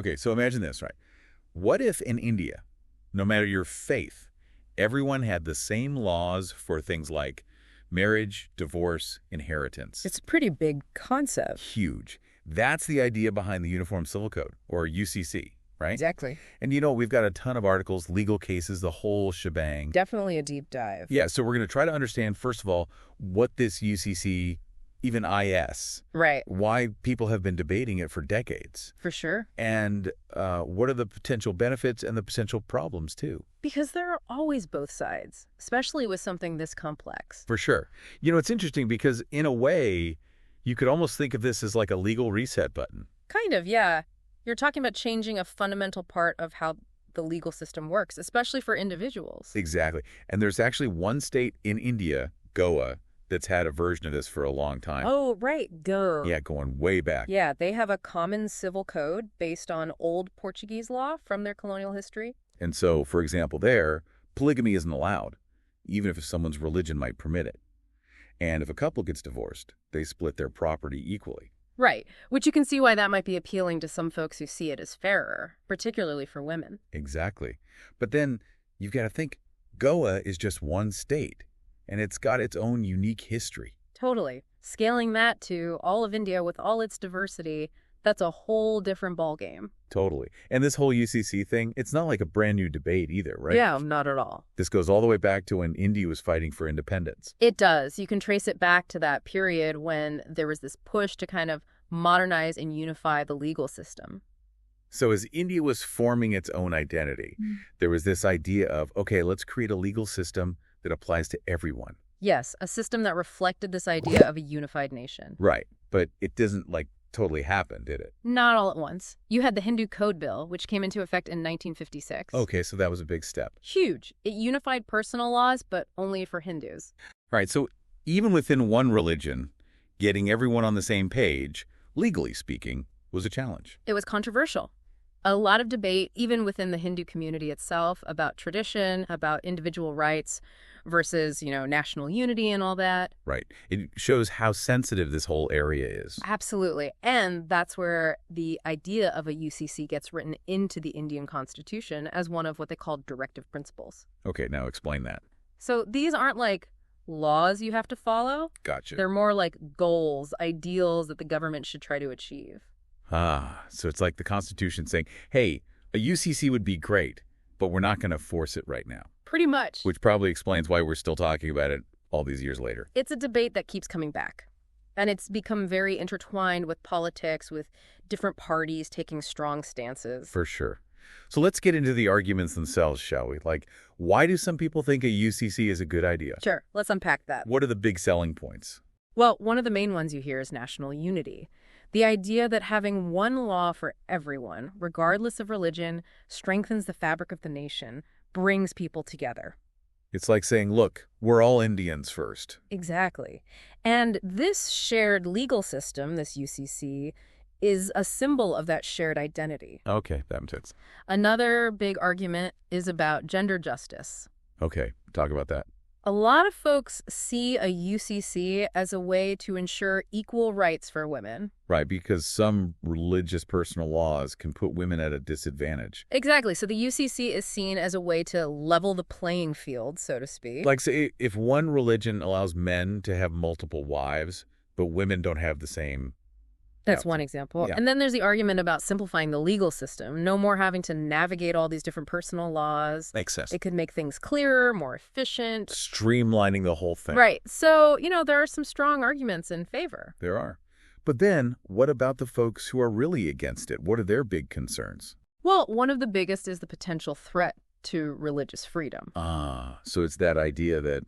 Okay, so imagine this, right? What if in India, no matter your faith, everyone had the same laws for things like marriage, divorce, inheritance? It's a pretty big concept. Huge. That's the idea behind the Uniform Civil Code, or UCC, right? Exactly. And we've got a ton of articles, legal cases, the whole shebang. Definitely a deep dive. Yeah, so we're going to try to understand, first of all, what this UCC, even IS, Right. why people have been debating it for decades. For sure. And what are the potential benefits and the potential problems, too? Because there are always both sides, especially with something this complex. For sure. It's interesting because, in a way, you could almost think of this as like a legal reset button. Kind of, yeah. You're talking about changing a fundamental part of how the legal system works, especially for individuals. Exactly. And there's actually one state in India, Goa, that's had a version of this for a long time. Oh, right. Go. Yeah, going way back. Yeah, they have a common civil code based on old Portuguese law from their colonial history. And so, for example, there, polygamy isn't allowed, even if someone's religion might permit it. And if a couple gets divorced, they split their property equally. Right, which you can see why that might be appealing to some folks who see it as fairer, particularly for women. Exactly. But then you've got to think, Goa is just one state, and it's got its own unique history. Totally. Scaling that to all of India with all its diversity, that's a whole different ballgame. Totally. And this whole UCC thing, it's not like a brand new debate either, right? Yeah, not at all. This goes all the way back to when India was fighting for independence. It does. You can trace it back to that period when there was this push to kind of modernize and unify the legal system. So as India was forming its own identity, there was this idea of, okay, let's create a legal system that applies to everyone. Yes, a system that reflected this idea of a unified nation. Right. But it doesn't, totally happen, did it? Not all at once. You had the Hindu Code Bill, which came into effect in 1956. Okay, so that was a big step. Huge. It unified personal laws, but only for Hindus. Right, so even within one religion, getting everyone on the same page, legally speaking, was a challenge. It was controversial. A lot of debate, even within the Hindu community itself, about tradition, about individual rights versus, national unity and all that. Right. It shows how sensitive this whole area is. Absolutely. And that's where the idea of a UCC gets written into the Indian Constitution as one of what they call directive principles. Okay, now explain that. So these aren't like laws you have to follow. Gotcha. They're more like goals, ideals that the government should try to achieve. So it's like the Constitution saying, hey, a UCC would be great, but we're not going to force it right now. Pretty much. Which probably explains why we're still talking about it all these years later. It's a debate that keeps coming back. And it's become very intertwined with politics, with different parties taking strong stances. For sure. So let's get into the arguments themselves, shall we? Why do some people think a UCC is a good idea? Sure, let's unpack that. What are the big selling points? Well, one of the main ones you hear is national unity. The idea that having one law for everyone, regardless of religion, strengthens the fabric of the nation, brings people together. It's like saying, look, we're all Indians first. Exactly. And this shared legal system, this UCC, is a symbol of that shared identity. Okay, that makes sense. Another big argument is about gender justice. Okay, talk about that. A lot of folks see a UCC as a way to ensure equal rights for women. Right, because some religious personal laws can put women at a disadvantage. Exactly. So the UCC is seen as a way to level the playing field, so to speak. Like, say, if one religion allows men to have multiple wives, but women don't have the same... That's one example. Yeah. And then there's the argument about simplifying the legal system. No more having to navigate all these different personal laws. Makes sense. It could make things clearer, more efficient. Streamlining the whole thing. Right. So, there are some strong arguments in favor. There are. But then, what about the folks who are really against it? What are their big concerns? Well, one of the biggest is the potential threat to religious freedom. So it's that idea that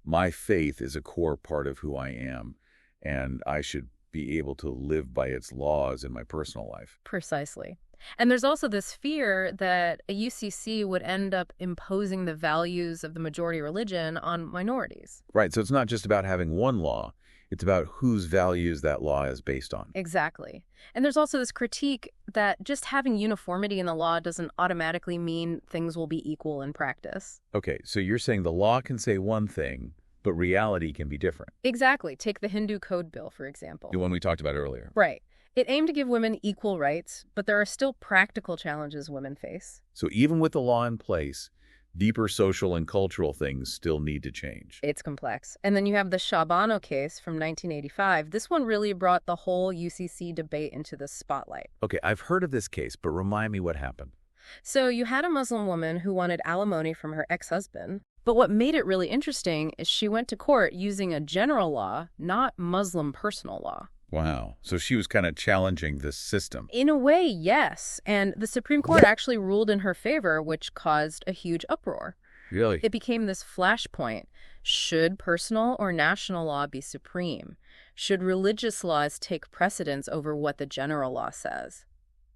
my faith is a core part of who I am, and I should be able to live by its laws in my personal life. Precisely. And there's also this fear that a UCC would end up imposing the values of the majority religion on minorities. Right, so it's not just about having one law, it's about whose values that law is based on. Exactly. And there's also this critique that just having uniformity in the law doesn't automatically mean things will be equal in practice. Okay, so you're saying the law can say one thing, but reality can be different. Exactly. Take the Hindu Code Bill, for example. The one we talked about earlier. Right. It aimed to give women equal rights, but there are still practical challenges women face. So even with the law in place, deeper social and cultural things still need to change. It's complex. And then you have the Shabano case from 1985. This one really brought the whole UCC debate into the spotlight. Okay, I've heard of this case, but remind me what happened. So you had a Muslim woman who wanted alimony from her ex-husband. But what made it really interesting is she went to court using a general law, not Muslim personal law. Wow. So she was kind of challenging this system. In a way, yes. And the Supreme Court actually ruled in her favor, which caused a huge uproar. Really? It became this flashpoint. Should personal or national law be supreme? Should religious laws take precedence over what the general law says?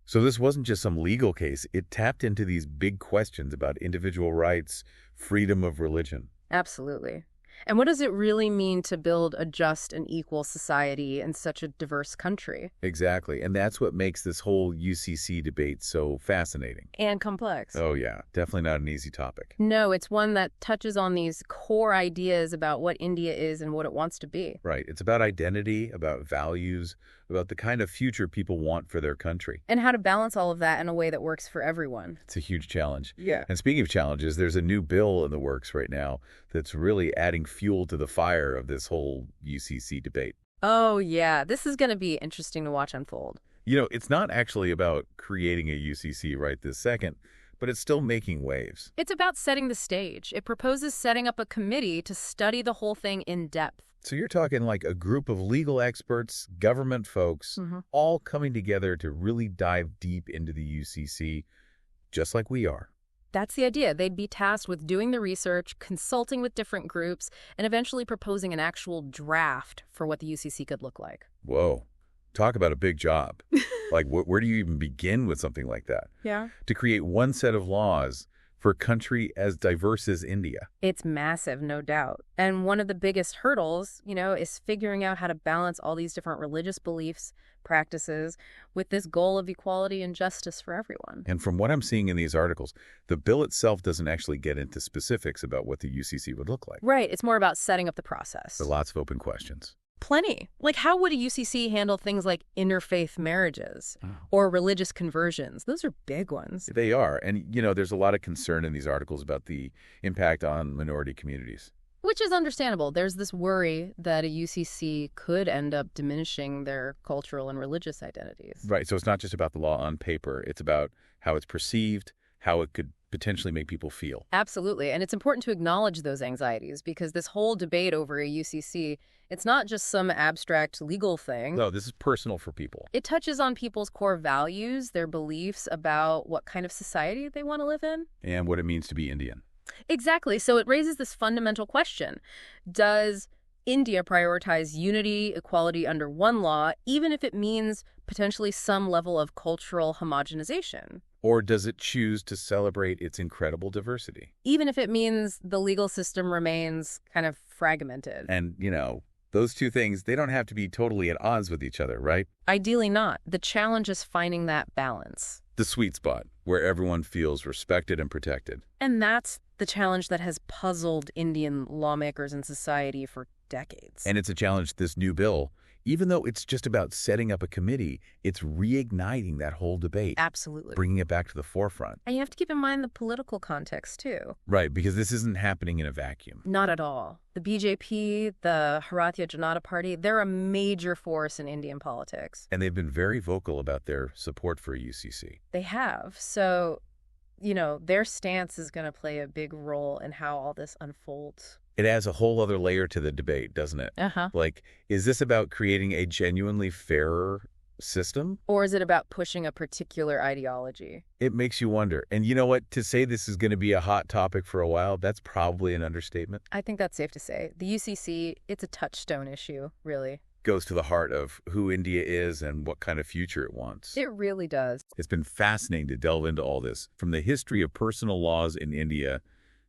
So this wasn't just some legal case. It tapped into these big questions about individual rights, freedom of religion. Absolutely. And what does it really mean to build a just and equal society in such a diverse country? Exactly. And that's what makes this whole UCC debate so fascinating. And complex. Oh, yeah. Definitely not an easy topic. No, it's one that touches on these core ideas about what India is and what it wants to be. Right. It's about identity, about values, about the kind of future people want for their country. And how to balance all of that in a way that works for everyone. It's a huge challenge. Yeah. And speaking of challenges, there's a new bill in the works right now that's really adding fuel to the fire of this whole UCC debate. Oh, yeah. This is going to be interesting to watch unfold. You know, it's not actually about creating a UCC right this second, but it's still making waves. It's about setting the stage. It proposes setting up a committee to study the whole thing in depth. So you're talking like a group of legal experts, government folks, all coming together to really dive deep into the UCC, just like we are. That's the idea. They'd be tasked with doing the research, consulting with different groups, and eventually proposing an actual draft for what the UCC could look like. Whoa. Talk about a big job. Like, where do you even begin with something like that? Yeah. To create one set of laws for a country as diverse as India. It's massive, no doubt. And one of the biggest hurdles, is figuring out how to balance all these different religious beliefs, practices, with this goal of equality and justice for everyone. And from what I'm seeing in these articles, the bill itself doesn't actually get into specifics about what the UCC would look like. Right. It's more about setting up the process. There are lots of open questions. Plenty. Like, how would a UCC handle things like interfaith marriages or religious conversions? Those are big ones. They are. And, there's a lot of concern in these articles about the impact on minority communities. Which is understandable. There's this worry that a UCC could end up diminishing their cultural and religious identities. Right. So it's not just about the law on paper. It's about how it's perceived, how it could potentially make people feel. Absolutely. And it's important to acknowledge those anxieties because this whole debate over a UCC, it's not just some abstract legal thing. No, this is personal for people. It touches on people's core values, their beliefs about what kind of society they want to live in. And what it means to be Indian. Exactly. So it raises this fundamental question. Does India prioritize unity, equality under one law, even if it means potentially some level of cultural homogenization? Or does it choose to celebrate its incredible diversity? Even if it means the legal system remains kind of fragmented. And, those two things, they don't have to be totally at odds with each other, right? Ideally not. The challenge is finding that balance. The sweet spot, where everyone feels respected and protected. And that's the challenge that has puzzled Indian lawmakers and society for decades. And it's a challenge this new bill, even though it's just about setting up a committee, it's reigniting that whole debate. Absolutely. Bringing it back to the forefront. And you have to keep in mind the political context, too. Right, because this isn't happening in a vacuum. Not at all. The BJP, the Bharatiya Janata Party, they're a major force in Indian politics. And they've been very vocal about their support for UCC. They have. So, their stance is going to play a big role in how all this unfolds. It adds a whole other layer to the debate, doesn't it? Like, is this about creating a genuinely fairer system? Or is it about pushing a particular ideology? It makes you wonder. And you know what? To say this is going to be a hot topic for a while, that's probably an understatement. I think that's safe to say. The UCC, it's a touchstone issue, really. Goes to the heart of who India is and what kind of future it wants. It really does. It's been fascinating to delve into all this, from the history of personal laws in India,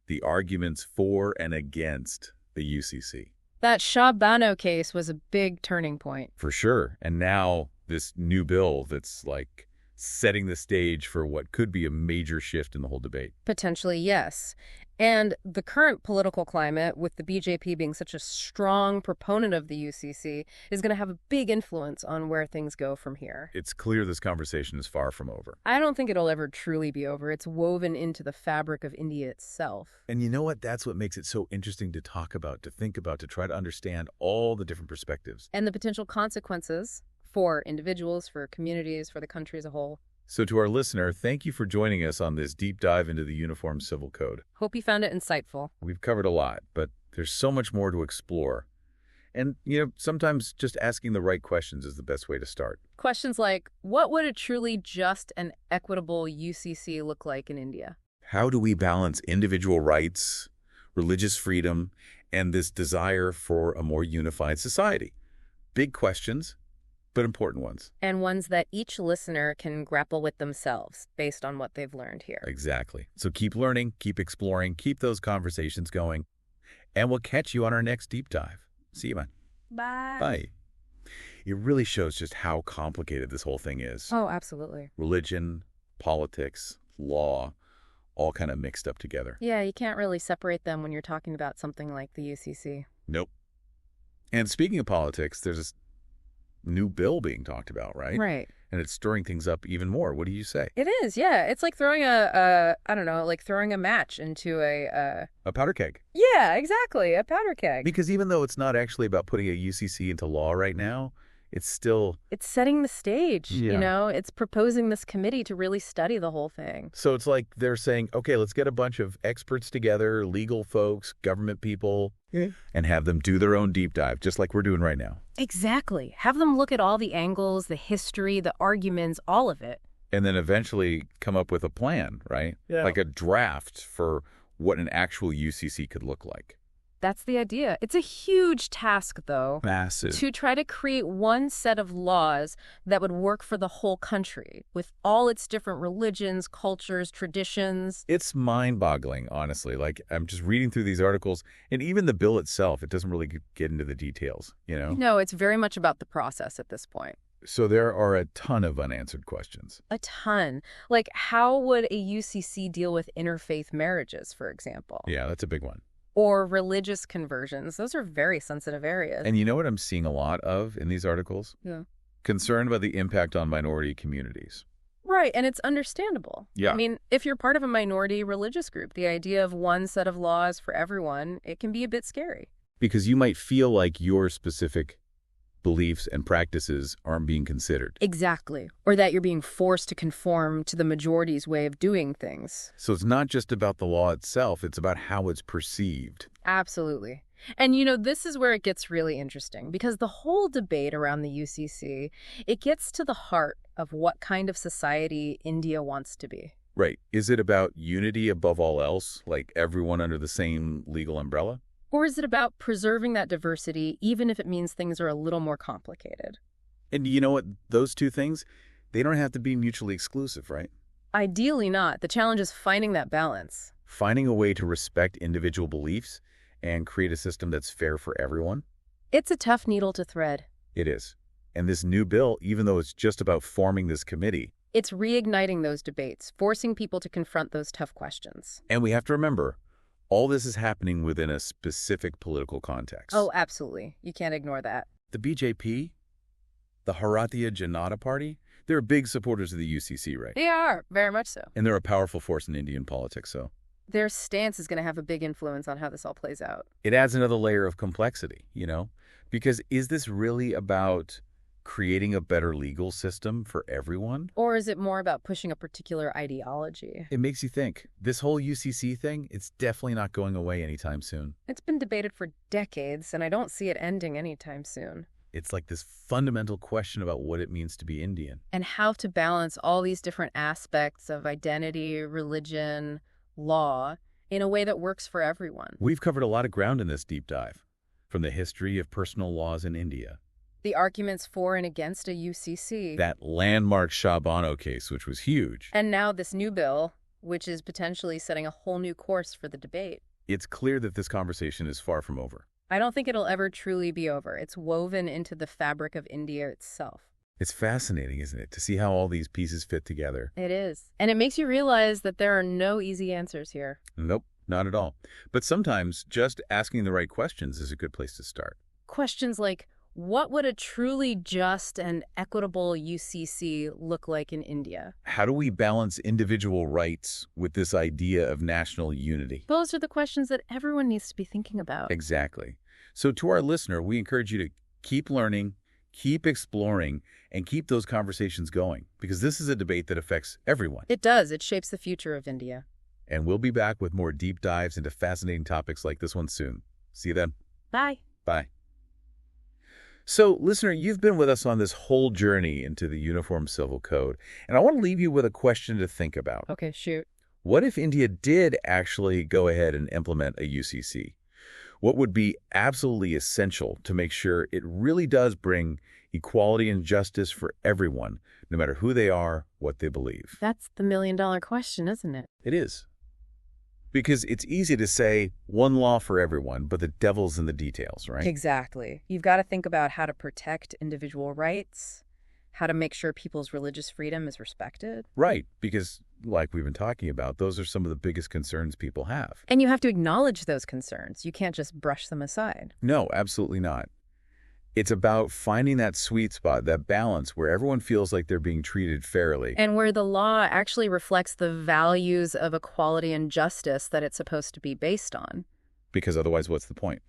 the arguments for and against the UCC. That Shabano case was a big turning point. For sure. And now this new bill that's like setting the stage for what could be a major shift in the whole debate. Potentially, yes. And the current political climate, with the BJP being such a strong proponent of the UCC, is going to have a big influence on where things go from here. It's clear this conversation is far from over. I don't think it'll ever truly be over. It's woven into the fabric of India itself. And you know what? That's what makes it so interesting to talk about, to think about, to try to understand all the different perspectives. And the potential consequences for individuals, for communities, for the country as a whole. So to our listener, thank you for joining us on this deep dive into the Uniform Civil Code. Hope you found it insightful. We've covered a lot, but there's so much more to explore. And, sometimes just asking the right questions is the best way to start. Questions like, what would a truly just and equitable UCC look like in India? How do we balance individual rights, religious freedom, and this desire for a more unified society? Big questions, but important ones. And ones that each listener can grapple with themselves based on what they've learned here. Exactly. So keep learning, keep exploring, keep those conversations going, and we'll catch you on our next deep dive. See you, man. Bye. Bye. It really shows just how complicated this whole thing is. Oh, absolutely. Religion, politics, law, all kind of mixed up together. Yeah, you can't really separate them when you're talking about something like the UCC. Nope. And speaking of politics, there's this new bill being talked about, right? Right. And it's stirring things up even more. What do you say? It is, yeah. It's like throwing like throwing a match into A powder keg. Yeah, exactly, a powder keg. Because even though it's not actually about putting a UCC into law right now, it's still... It's setting the stage, Yeah. It's proposing this committee to really study the whole thing. So it's like they're saying, okay, let's get a bunch of experts together, legal folks, government people, and have them do their own deep dive, just like we're doing right now. Exactly. Have them look at all the angles, the history, the arguments, all of it. And then eventually come up with a plan, right? Yeah. Like a draft for what an actual UCC could look like. That's the idea. It's a huge task, though. Massive. To try to create one set of laws that would work for the whole country, with all its different religions, cultures, traditions. It's mind-boggling, honestly. Like, I'm just reading through these articles, and even the bill itself, it doesn't really get into the details, No, it's very much about the process at this point. So there are a ton of unanswered questions. A ton. Like, how would a UCC deal with interfaith marriages, for example? Yeah, that's a big one. Or religious conversions. Those are very sensitive areas. And you know what I'm seeing a lot of in these articles? Yeah. Concern about the impact on minority communities. Right, and it's understandable. Yeah. I mean, if you're part of a minority religious group, the idea of one set of laws for everyone, it can be a bit scary. Because you might feel like your specific beliefs and practices aren't being considered. Exactly. Or that you're being forced to conform to the majority's way of doing things. So it's not just about the law itself, it's about how it's perceived. Absolutely. And this is where it gets really interesting, because the whole debate around the UCC, it gets to the heart of what kind of society India wants to be. Right. Is it about unity above all else, like everyone under the same legal umbrella? Or is it about preserving that diversity, even if it means things are a little more complicated? And you know what? Those two things, they don't have to be mutually exclusive, right? Ideally not. The challenge is finding that balance. Finding a way to respect individual beliefs and create a system that's fair for everyone. It's a tough needle to thread. It is. And this new bill, even though it's just about forming this committee, it's reigniting those debates, forcing people to confront those tough questions. And we have to remember, all this is happening within a specific political context. Oh, absolutely. You can't ignore that. The BJP, the Bharatiya Janata Party, they're big supporters of the UCC, right? They are, very much so. And they're a powerful force in Indian politics, so their stance is going to have a big influence on how this all plays out. it adds another layer of complexity, Because is this really about creating a better legal system for everyone? Or is it more about pushing a particular ideology? It makes you think. This whole UCC thing, it's definitely not going away anytime soon. It's been debated for decades, and I don't see it ending anytime soon. It's like this fundamental question about what it means to be Indian. And how to balance all these different aspects of identity, religion, law, in a way that works for everyone. We've covered a lot of ground in this deep dive, from the history of personal laws in India, the arguments for and against a UCC, that landmark Shah Bano case, which was huge. And now this new bill, which is potentially setting a whole new course for the debate. It's clear that this conversation is far from over. I don't think it'll ever truly be over. It's woven into the fabric of India itself. It's fascinating, isn't it, to see how all these pieces fit together? It is. And it makes you realize that there are no easy answers here. Nope. not at all. But sometimes just asking the right questions is a good place to start. Questions like, what would a truly just and equitable UCC look like in India? How do we balance individual rights with this idea of national unity? Those are the questions that everyone needs to be thinking about. Exactly. So to our listener, we encourage you to keep learning, keep exploring, and keep those conversations going, because this is a debate that affects everyone. It does. It shapes the future of India. And we'll be back with more deep dives into fascinating topics like this one soon. See you then. Bye. Bye. So, listener, you've been with us on this whole journey into the Uniform Civil Code, and I want to leave you with a question to think about. Okay, shoot. What if India did actually go ahead and implement a UCC? What would be absolutely essential to make sure it really does bring equality and justice for everyone, no matter who they are, what they believe? That's the million-dollar question, isn't it? It is. Because it's easy to say one law for everyone, but the devil's in the details, right? Exactly. You've got to think about how to protect individual rights, how to make sure people's religious freedom is respected. Right, because like we've been talking about, those are some of the biggest concerns people have. And you have to acknowledge those concerns. You can't just brush them aside. No, absolutely not. It's about finding that sweet spot, that balance where everyone feels like they're being treated fairly. And where the law actually reflects the values of equality and justice that it's supposed to be based on. Because otherwise, what's the point?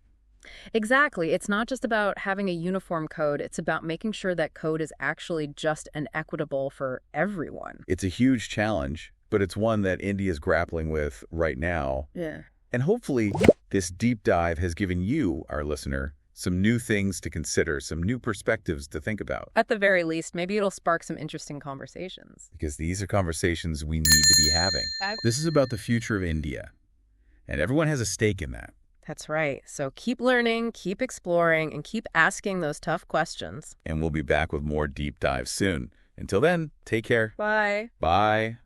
Exactly. It's not just about having a uniform code. It's about making sure that code is actually just and equitable for everyone. It's a huge challenge, but it's one that India is grappling with right now. Yeah. And hopefully, this deep dive has given you, our listener, some new things to consider, some new perspectives to think about. At the very least, maybe it'll spark some interesting conversations. Because these are conversations we need to be having. This is about the future of India, and everyone has a stake in that. That's right. So keep learning, keep exploring, and keep asking those tough questions. And we'll be back with more deep dives soon. Until then, take care. Bye. Bye.